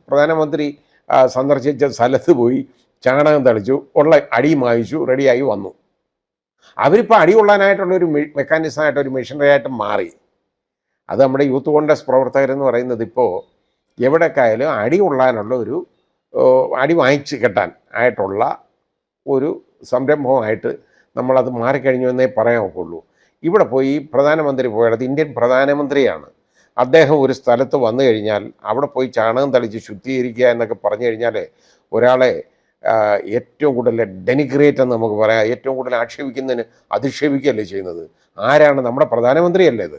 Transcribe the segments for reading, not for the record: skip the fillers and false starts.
പ്രധാനമന്ത്രി സന്ദർശിച്ച സ്ഥലത്ത് പോയി ചാണകം തളിച്ചു, ഉള്ള അടി മായിച്ചു, റെഡിയായി വന്നു. അവരിപ്പോൾ അടി കൊള്ളാനായിട്ടുള്ളൊരു മെക്കാനിസമായിട്ടൊരു മെഷീനറി ആയിട്ട് മാറി. അത് നമ്മുടെ യൂത്ത് കോൺഗ്രസ് പ്രവർത്തകരെന്ന് പറയുന്നത് ഇപ്പോൾ എവിടേക്കായാലും അടി കൊള്ളാനുള്ള ഒരു അടി വാങ്ങിച്ച് കെട്ടാൻ ആയിട്ടുള്ള ഒരു സംരംഭമായിട്ട് നമ്മളത് മാറിക്കഴിഞ്ഞു എന്നേ പറയാൻ ഒക്കുള്ളൂ. ഇവിടെ പോയി പ്രധാനമന്ത്രി പോയത് ഇന്ത്യൻ പ്രധാനമന്ത്രിയാണ്. അദ്ദേഹം ഒരു സ്ഥലത്ത് വന്നു കഴിഞ്ഞാൽ അവിടെ പോയി ചാണകം തളിച്ച് ശുദ്ധീകരിക്കുക എന്നൊക്കെ പറഞ്ഞു കഴിഞ്ഞാൽ ഒരാളെ ഏറ്റവും കൂടുതൽ ഡെനിഗ്രേറ്റ് എന്ന് നമുക്ക് പറയാം, ഏറ്റവും കൂടുതൽ ആക്ഷേപിക്കുന്നതിന് അധിക്ഷേപിക്കുകയല്ലേ ചെയ്യുന്നത്. ആരാണ്? നമ്മുടെ പ്രധാനമന്ത്രിയല്ലേ ഇത്.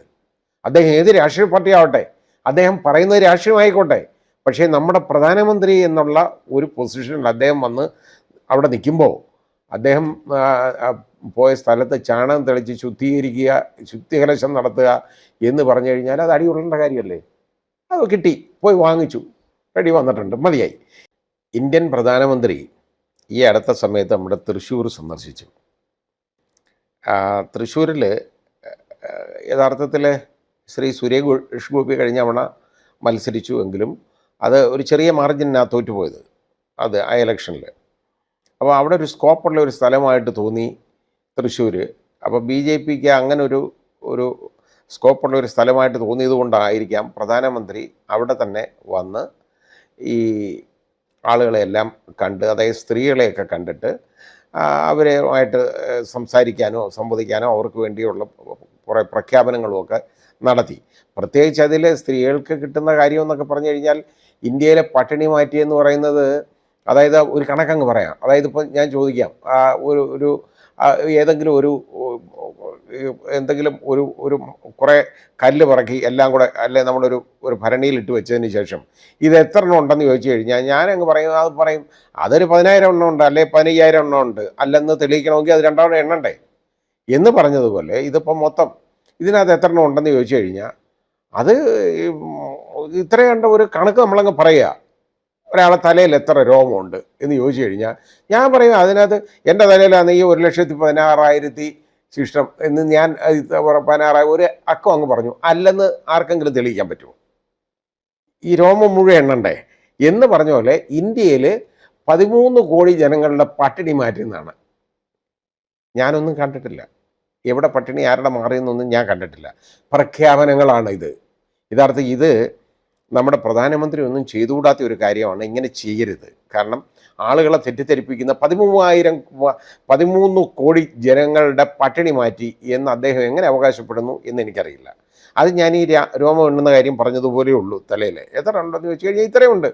അദ്ദേഹം ഏത് രാഷ്ട്രീയ പാർട്ടി ആവട്ടെ, അദ്ദേഹം പറയുന്നത് രാഷ്ട്രീയമായിക്കോട്ടെ, പക്ഷേ നമ്മുടെ പ്രധാനമന്ത്രി എന്നുള്ള ഒരു പൊസിഷനിൽ അദ്ദേഹം വന്ന് അവിടെ നിൽക്കുമ്പോൾ അദ്ദേഹം പോയ സ്ഥലത്ത് ചാണകം തെളിച്ച് ശുദ്ധീകരിക്കുക, ശുദ്ധികലശം നടത്തുക എന്ന് പറഞ്ഞു കഴിഞ്ഞാൽ അത് അടികൊള്ളേണ്ട കാര്യമല്ലേ. അത് കിട്ടി, പോയി വാങ്ങിച്ചു, റെഡി വന്നിട്ടുണ്ട്, മതിയായി. ഇന്ത്യൻ പ്രധാനമന്ത്രി ഈ അടുത്ത സമയത്ത് നമ്മുടെ തൃശ്ശൂർ സന്ദർശിച്ചു. തൃശ്ശൂരിൽ യഥാർത്ഥത്തിൽ ശ്രീ സുരേഷ് ഗോപി കഴിഞ്ഞ തവണ മത്സരിച്ചു എങ്കിലും അത് ഒരു ചെറിയ മാർജിനാണ് തോറ്റുപോയത് അത് ആ ഇലക്ഷനിൽ. അപ്പോൾ അവിടെ ഒരു സ്കോപ്പുള്ള ഒരു സ്ഥലമായിട്ട് തോന്നി തൃശ്ശൂർ. അപ്പോൾ ബി ജെ പിക്ക് അങ്ങനെ ഒരു സ്കോപ്പുള്ള ഒരു സ്ഥലമായിട്ട് തോന്നിയത് കൊണ്ടായിരിക്കാം പ്രധാനമന്ത്രി അവിടെ തന്നെ വന്ന് ഈ ആളുകളെല്ലാം കണ്ട്, അതായത് സ്ത്രീകളെയൊക്കെ കണ്ടിട്ട് അവരുമായിട്ട് സംസാരിക്കാനോ സംവദിക്കാനോ അവർക്ക് വേണ്ടിയുള്ള കുറേ പ്രഖ്യാപനങ്ങളുമൊക്കെ നടത്തി. പ്രത്യേകിച്ച് അതിൽ സ്ത്രീകൾക്ക് കിട്ടുന്ന കാര്യം എന്നൊക്കെ പറഞ്ഞു കഴിഞ്ഞാൽ ഇന്ത്യയിലെ പട്ടിണി മാറ്റിയെന്ന് പറയുന്നത്, അതായത് ഒരു കണക്കങ്ങ് പറയാം. അതായത് ഇപ്പോൾ ഞാൻ ചോദിക്കാം, ഒരു ഏതെങ്കിലും ഒരു കുറേ കല്ല് പറക്കി എല്ലാം കൂടെ അല്ലെ ഒരു ഭരണിയിലിട്ട് വെച്ചതിന് ശേഷം ഇത് എത്ര എണ്ണം ഉണ്ടെന്ന് ചോദിച്ചു കഴിഞ്ഞാൽ ഞാനങ്ങ് പറയും അതൊരു 10,000 എണ്ണം ഉണ്ട്, അല്ലെ 15,000 എണ്ണം ഉണ്ട്, അല്ലെന്ന് തെളിയിക്കണമെങ്കിൽ അത് 2 തവണ എണ്ണണ്ടേ എന്ന് പറഞ്ഞതുപോലെ ഇതിപ്പോൾ മൊത്തം ഇതിനകത്ത് എത്ര എണ്ണം ഉണ്ടെന്ന് ചോദിച്ചു കഴിഞ്ഞാൽ അത് ഇത്രയും കണ്ട ഒരു കണക്ക് നമ്മളങ്ങ് പറയുക. ഒരാളെ തലയിൽ എത്ര രോമമുണ്ട് എന്ന് ചോദിച്ചു കഴിഞ്ഞാൽ ഞാൻ പറയും അതിനകത്ത് എൻ്റെ തലയിലാണെങ്കിൽ 1,16,000 ശിഷ്ടം എന്ന് ഞാൻ 16,000 ഒരു അക്കം അങ്ങ് പറഞ്ഞു. അല്ലെന്ന് ആർക്കെങ്കിലും തെളിയിക്കാൻ പറ്റുമോ? ഈ രോമം മുഴുവൻ എണ്ണണ്ടേ എന്ന് പറഞ്ഞ പോലെ ഇന്ത്യയിൽ 13 കോടി ജനങ്ങളുടെ പട്ടിണി മാറ്റുന്നതാണ്. ഞാനൊന്നും കണ്ടിട്ടില്ല. എവിടെ പട്ടിണി ആരുടെ മാറിയെന്നൊന്നും ഞാൻ കണ്ടിട്ടില്ല. പ്രഖ്യാപനങ്ങളാണ് ഇത്. യഥാർത്ഥം ഇത് നമ്മുടെ പ്രധാനമന്ത്രി ഒന്നും ചെയ്തുകൂടാത്ത ഒരു കാര്യമാണ്. ഇങ്ങനെ ചെയ്യരുത്. കാരണം ആളുകളെ തെറ്റിദ്ധരിപ്പിക്കുന്ന 13 കോടി ജനങ്ങളുടെ പട്ടിണി മാറ്റി എന്ന് അദ്ദേഹം എങ്ങനെ അവകാശപ്പെടുന്നു എന്ന് എനിക്കറിയില്ല. അത് ഞാൻ ഈ രോമം എണ്ണുന്ന കാര്യം പറഞ്ഞതുപോലെ ഉള്ളൂ. തലയിൽ എത്ര ഉണ്ടെന്ന് ചോദിച്ചു കഴിഞ്ഞാൽ ഇത്രയും ഉണ്ട്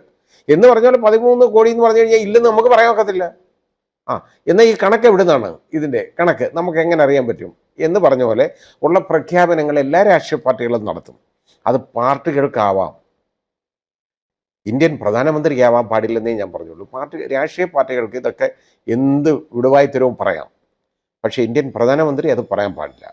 എന്ന് പറഞ്ഞാൽ 13 കോടി എന്ന് പറഞ്ഞു കഴിഞ്ഞാൽ ഇല്ലെന്ന് നമുക്ക് പറയാൻ ഒക്കത്തില്ല. എന്നാൽ ഈ കണക്ക് എവിടെ നിന്നാണ്? ഇതിൻ്റെ കണക്ക് നമുക്ക് എങ്ങനെ അറിയാൻ പറ്റും എന്ന് പറഞ്ഞ പോലെ ഉള്ള പ്രഖ്യാപനങ്ങൾ എല്ലാ രാഷ്ട്രീയ പാർട്ടികളും നടത്തും. അത് പാർട്ടികൾക്കാവാം, ഇന്ത്യൻ പ്രധാനമന്ത്രിയാവാൻ പാടില്ലെന്നേ ഞാൻ പറഞ്ഞുള്ളൂ. രാഷ്ട്രീയ പാർട്ടികൾക്ക് ഇതൊക്കെ എന്ത് വിടുവായ്ത്തരവും പറയാം, പക്ഷേ ഇന്ത്യൻ പ്രധാനമന്ത്രി അത് പറയാൻ പാടില്ല.